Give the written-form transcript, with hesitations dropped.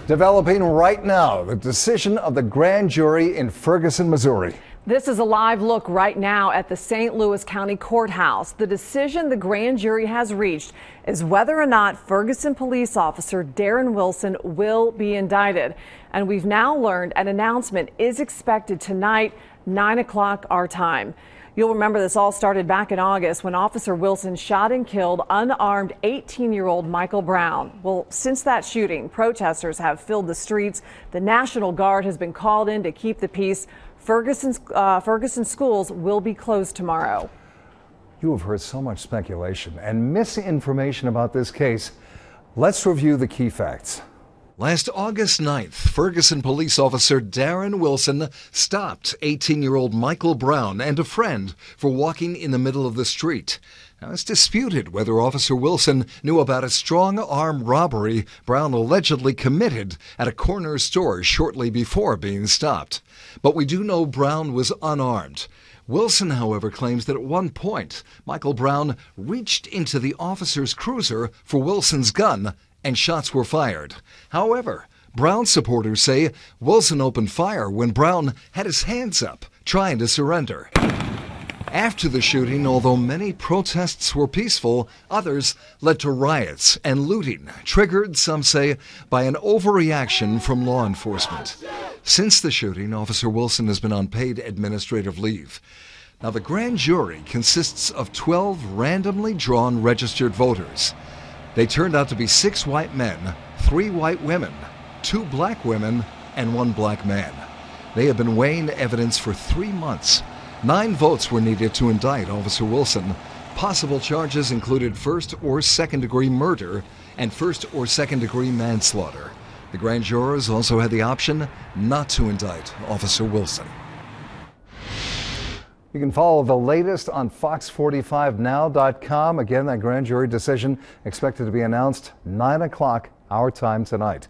Developing right now, the decision of the grand jury in Ferguson, Missouri. This is a live look right now at the St. Louis County Courthouse. The decision the grand jury has reached is whether or not Ferguson police officer Darren Wilson will be indicted. And we've now learned an announcement is expected tonight, 9 o'clock our time. You'll remember this all started back in August when Officer Wilson shot and killed unarmed 18-year-old Michael Brown. Well, since that shooting, protesters have filled the streets. The National Guard has been called in to keep the peace. Ferguson schools will be closed tomorrow. You have heard so much speculation and misinformation about this case. Let's review the key facts. Last August 9th, Ferguson police officer Darren Wilson stopped 18-year-old Michael Brown and a friend for walking in the middle of the street. Now, it's disputed whether Officer Wilson knew about a strong arm robbery Brown allegedly committed at a corner store shortly before being stopped. But we do know Brown was unarmed. Wilson, however, claims that at one point, Michael Brown reached into the officer's cruiser for Wilson's gun and shots were fired. However, Brown supporters say Wilson opened fire when Brown had his hands up, trying to surrender. After the shooting, although many protests were peaceful, others led to riots and looting, triggered, some say, by an overreaction from law enforcement. Since the shooting, Officer Wilson has been on paid administrative leave. Now, the grand jury consists of 12 randomly drawn registered voters. They turned out to be 6 white men, 3 white women, 2 black women, and 1 black man. They have been weighing evidence for 3 months. 9 votes were needed to indict Officer Wilson. Possible charges included first or second degree murder and first or second degree manslaughter. The grand jurors also had the option not to indict Officer Wilson. You can follow the latest on fox45now.com. Again, that grand jury decision expected to be announced 9 o'clock our time tonight.